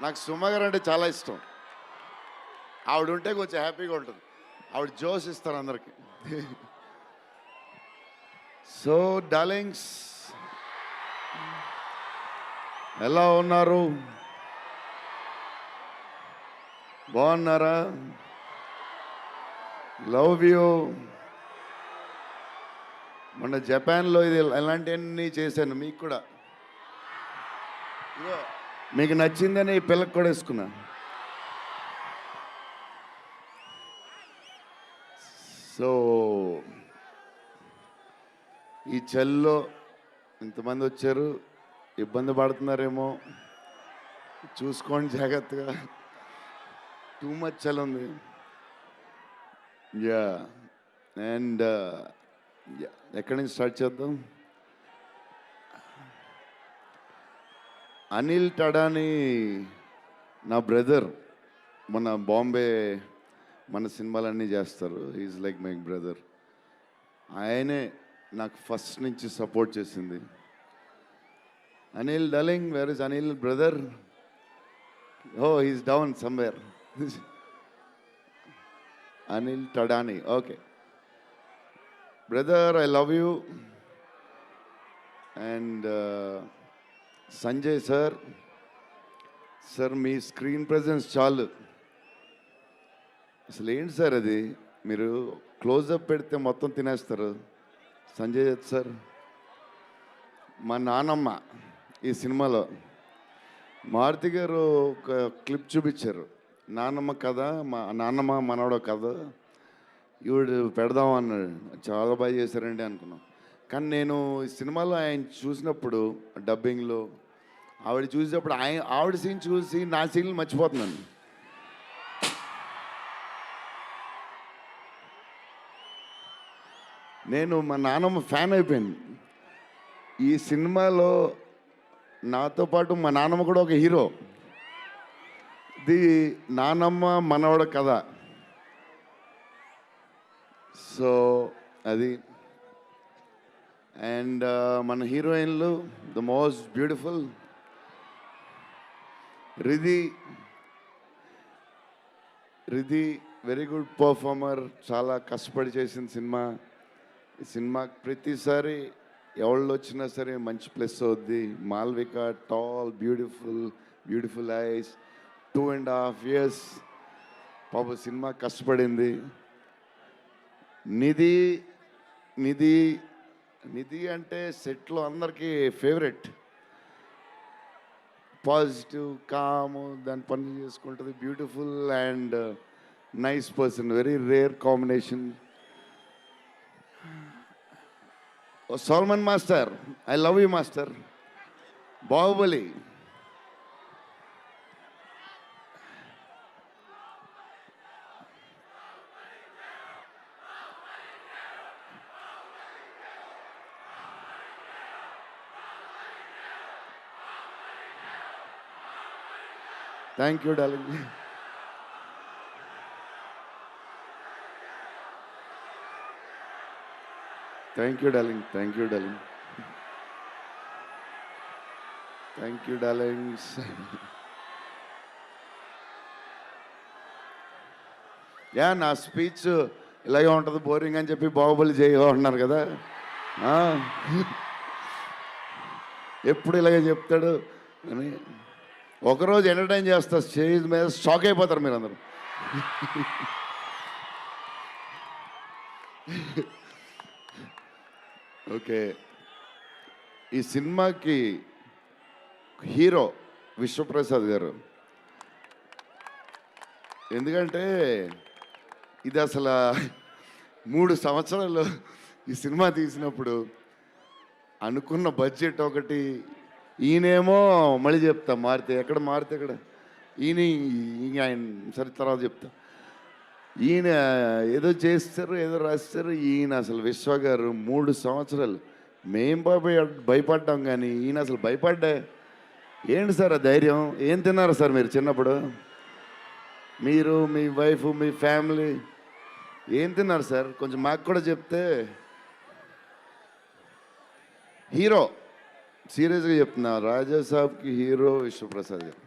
నాకు సుమ గారు అంటే చాలా ఇష్టం. ఆవిడ ఉంటే కొంచెం హ్యాపీగా ఉంటుంది. ఆవిడ జోష్ ఇస్తారు అందరికి. సో డార్లింగ్స్, ఎలా ఉన్నారు? బాగున్నారా? Love you. మొన్న జపాన్లో ఇది ఎలాంటివన్నీ చేశాను మీకు కూడా. ఇగో మీకు నచ్చిందని ఈ పిల్లకి కూడా వేసుకున్నా. సో ఈ చలిలో ఇంతమంది వచ్చారు, ఇబ్బంది పడుతున్నారేమో, చూసుకోండి జాగ్రత్తగా. టూ మచ్ చలి ఉంది. యా అండ్ ఎక్కడి నుంచి స్టార్ట్ చేద్దాం? అనిల్ టడాని నా బ్రదర్. మన బాంబే మన సినిమాలన్నీ చేస్తారు. Is like my brother. ఆయనే నాకు ఫస్ట్ నుంచి సపోర్ట్ చేసింది. Anil darling, where is Anil brother? Oh he's down somewhere. Anil Thadani, okay brother, I love you. And Sanjay sir, sir మీ స్క్రీన్ ప్రెజెన్స్ చాలు. అసలు ఏంటి సార్ అది? మీరు క్లోజప్ పెడితే మొత్తం తినేస్తారు. సంజయ్ దత్ సార్, మా నానమ్మ ఈ సినిమాలో మారుతి గారు ఒక క్లిప్ చూపించారు. నానమ్మ కథ, మా నాన్నమ్మ మనవడో కథ, ఈవిడ పెడదాం అన్నాడు. చాలా బాగా చేశారండి అనుకున్నాం. కానీ నేను ఈ సినిమాలో ఆయన చూసినప్పుడు డబ్బింగ్లో ఆవిడ చూసినప్పుడు ఆవిడ సీన్ చూసి నా సీన్లు మర్చిపోతున్నాను. నేను మా నాన్నమ్మ ఫ్యాన్ అయిపోయాను. ఈ సినిమాలో నాతో పాటు మా నాన్నమ్మ కూడా ఒక హీరో. ఇది నానమ్మ మనవడ కథ. సో అది. అండ్ మన హీరోయిన్లు the most beautiful Riddhi. Very good performer. చాలా కష్టపడి చేసిన సినిమా. ఈ సినిమాకి ప్రతిసారి ఎవళ్ళు వచ్చినా సరే మంచి ప్లస్ అవుద్ది. Malvika, tall, beautiful eyes, 2.5 years పాప సినిమా కష్టపడింది. నిధి అంటే సెట్లో అందరికీ ఫేవరెట్. పాజిటివ్, కామ్, దాని పని చేసుకుంటుంది. Beautiful and nice person. Very rare combination. Salman master, I love you master. Baahubali, thank you darling. Thank you darling. Yeah, నా స్పీచ్ ఇలాగే ఉంటుంది బోరింగ్ అని చెప్పి బాహుబలి చేయమన్నారు కదా. ఎప్పుడు ఇలాగే చెప్తాడు అని ఒకరోజు ఎంటర్టైన్ చేస్తా. స్టేజ్ మీద షాక్ అయిపోతారు మీరు అందరూ. ఓకే, ఈ సినిమాకి హీరో విశ్వప్రసాద్ గారు. ఎందుకంటే ఇది అసలు 3 సంవత్సరాలు ఈ సినిమా తీసినప్పుడు అనుకున్న బడ్జెట్ ఒకటి, ఈయనేమో మళ్ళీ చెప్తా మారితే ఎక్కడ ఈయన సరే తర్వాత చెప్తా. ఈయన ఏదో చేస్తారు, ఏదో రాస్తారు. ఈయన అసలు విశ్వ గారు 3 సంవత్సరాలు మేం భయపడ్డాం, కానీ ఈయన అసలు భయపడ్డా. ఏంటి సార్ ఆ ధైర్యం? ఏం తిన్నారు సార్ మీరు చిన్నప్పుడు? మీరు, మీ వైఫ్, మీ ఫ్యామిలీ ఏం తిన్నారు సార్? కొంచెం మాకు కూడా చెప్తే. హీరో సీరియస్గా చెప్తున్నా, రాజా సాబ్కి హీరో విశ్వప్రసాద్ గారు.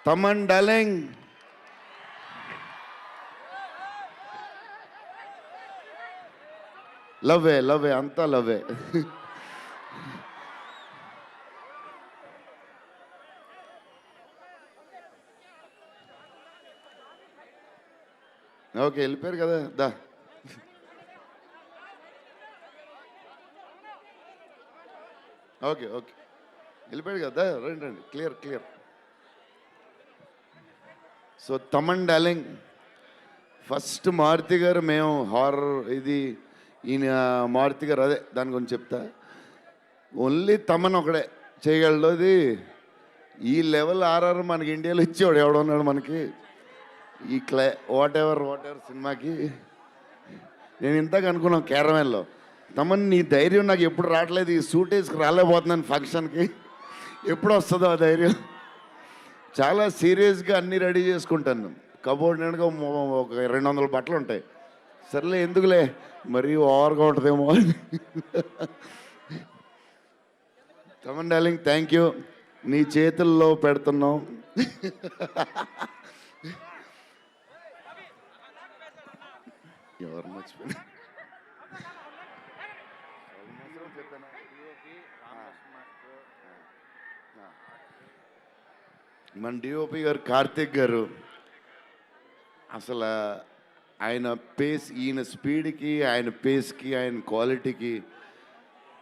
తమన్ డార్లింగ్, లవ్వే లవ్వే అంతా లవ్వే. ఓకే, వెళ్ళిపోయారు కదా, దా. ఓకే ఓకే, వెళ్ళిపోయాడు కదా, రండి రండి, clear clear. So Thaman darling, first Maruthi garu, మేము హారర్ ఇది ఈయన మారుతి గారు, అదే దాని గురించి చెప్తా. ఓన్లీ తమన్ ఒకడే చేయగలడు అది. ఈ లెవెల్ ఆర్ఆర్ మనకి ఇండియాలో ఇచ్చేవాడు ఎవడున్నాడు మనకి ఈ వాట్ ఎవర్ సినిమాకి. నేను ఇంతకు అనుకున్నాను క్యారమెల్లో, తమన్ నీ ధైర్యం నాకు ఎప్పుడు రావట్లేదు, ఈ సూట్ వేసుకు రాలేకపోతున్నాను ఫంక్షన్కి, ఎప్పుడు వస్తుందో ఆ ధైర్యం. చాలా సీరియస్గా అన్నీ రెడీ చేసుకుంటాను. కబోర్డ్ నిండుగా ఒక 200 బట్టలు ఉంటాయి. సర్లే ఎందుకులే, మరీ ఓవర్గా ఉంటుందేమో అని. తమన్ డార్లింగ్, థ్యాంక్ యూ, నీ చేతుల్లో పెడుతున్నాం. ఎవరు మర్చిపోయినా మన డిఓపి గారు కార్తిక్ గారు, అసలు ఆయన పేస్, ఈయన స్పీడ్కి, ఆయన పేస్కి, ఆయన క్వాలిటీకి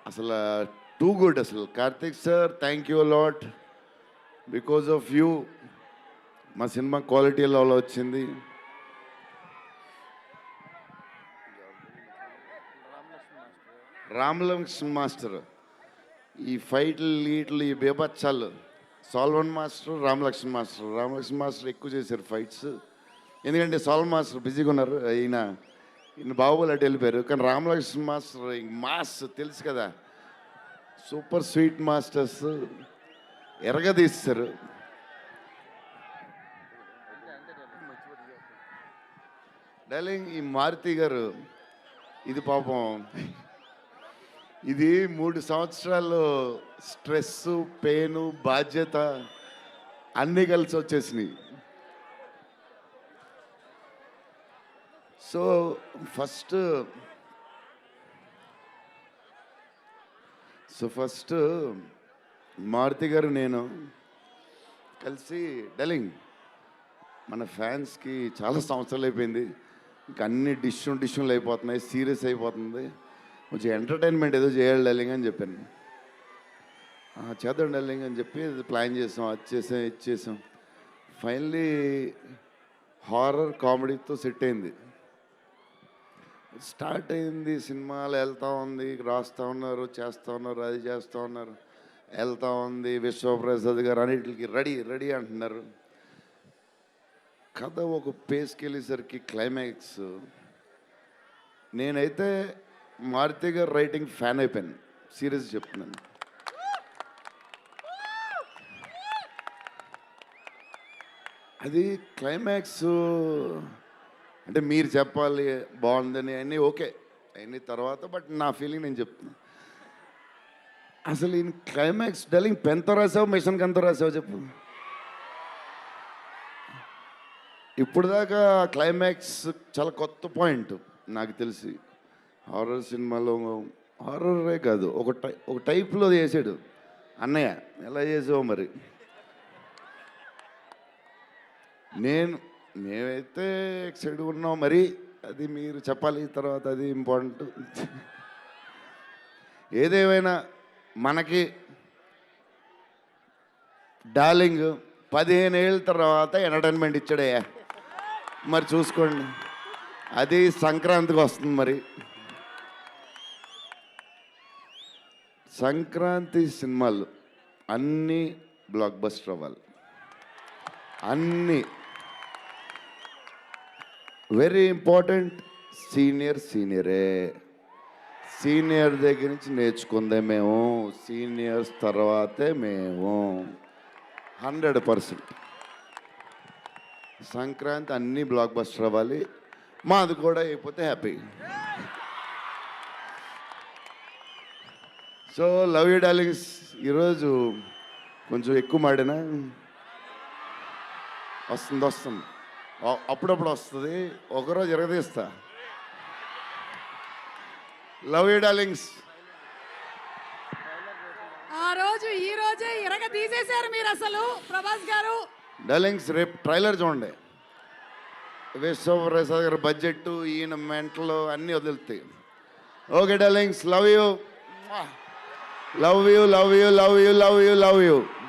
అసలు టూ గుడ్. అసలు Karthik sir, thank you lot, because of you మా సినిమా క్వాలిటీ లెవెల్ వచ్చింది. రామలక్ష్మణ్ మాస్టర్, ఈ ఫైట్లు ఈట్లు ఈ బేబచ్చాలు, సాల్వన్ మాస్టర్, రామలక్ష్మణ్ మాస్టర్ ఎక్కువ చేశారు ఫైట్స్. ఎందుకంటే సాల్వన్ మాస్టర్ బిజీగా ఉన్నారు, ఈయన బాహుబలి అటు వెళ్ళిపోయారు. కానీ రామలక్ష్మణ్ మాస్టర్ మాస్ తెలుసు కదా, సూపర్ స్వీట్ మాస్టర్స్ ఎరగదీస్తారు. డార్లింగ్, ఈ మారుతి గారు ఇది పాపం, ఇది 3 సంవత్సరాలు స్ట్రెస్, పెయిన్, బాధ్యత అన్నీ కలిసి వచ్చేసినాయి. సో ఫస్ట్ మారుతి గారు నేను కలిసి, డార్లింగ్ మన ఫ్యాన్స్కి చాలా సంవత్సరాలు అయిపోయింది, ఇంకా అన్ని డిష్యూలు అయిపోతున్నాయి, సీరియస్ అయిపోతుంది, కొంచెం ఎంటర్టైన్మెంట్ ఏదో చేయాలి డార్లింగ్ అని చెప్పాను. చేద్దాం డార్లింగ్ అని చెప్పి ప్లాన్ చేసాం, అది చేసాం. ఫైనలీ హారర్ కామెడీతో సెట్ అయింది. స్టార్ట్ అయింది, సినిమాలు వెళ్తూ ఉంది, రాస్తూ ఉన్నారు, చేస్తూ ఉన్నారు, అది చేస్తూ ఉన్నారు, వెళ్తూ ఉంది. విశ్వప్రసాద్ గారు అన్నిటికి రెడీ రెడీ అంటున్నారు. కథ ఒక పేస్కి వెళ్ళేసరికి క్లైమాక్స్, నేనైతే మారుతి గారు రైటింగ్ ఫ్యాన్ అయిపోయాను, సీరియస్ చెప్తున్నాను. అది క్లైమాక్స్ అంటే మీరు చెప్పాలి బాగుందని అన్నీ ఓకే అన్ని తర్వాత, బట్ నా ఫీలింగ్ నేను చెప్తున్నా. అసలు ఈ క్లైమాక్స్ డార్లింగ్ పెన్తో రాసావు, మిషన్కి ఎంతో రాసావు చెప్పు. ఇప్పుడు దాకా క్లైమాక్స్ చాలా కొత్త పాయింట్ నాకు తెలిసి. హారర్ సినిమాలో హారరే కాదు, ఒక టైప్లో చేసాడు అన్నయ్య. ఎలా చేసావు మరి? మేమైతే ఎక్సైడ్ ఉన్నాం, మరి అది మీరు చెప్పాలి తర్వాత, అది ఇంపార్టెంట్. ఏదేమైనా మనకి డార్లింగ్ 15 ఏళ్ళ తర్వాత ఎంటర్టైన్మెంట్ ఇచ్చాడయ్యా, మరి చూసుకోండి. అది సంక్రాంతికి వస్తుంది. మరి సంక్రాంతి సినిమాలు అన్నీ బ్లాక్ బస్టర్ అవ్వాలి, అన్నీ. Very important, సీనియరే. సీనియర్ దగ్గర నుంచి నేర్చుకుందే మేము, సీనియర్స్ తర్వాతే మేము. 100% సంక్రాంతి అన్నీ బ్లాక్ బస్టర్ అవ్వాలి, మాది కూడా అయిపోతే happy. So love you darlings ఈరోజు కొంచెం ఎక్కువ మాడినా వస్తుంది అప్పుడప్పుడు వస్తుంది, ఒకరోజు ఎరగదీస్తా. Love you darlings. ఆ రోజు ఈ రోజే ఇరగ తీసేశారు మీరు అసలు ప్రభాస్ గారు. డార్లింగ్స్ రేపు ట్రైలర్ చూడండి. విశ్వప్రసాద్ గారి బడ్జెట్, ఈయన మెంటలు అన్నీ వదులుతాయి. Okay darlings, love you, love you, love you, love you, love you, love you.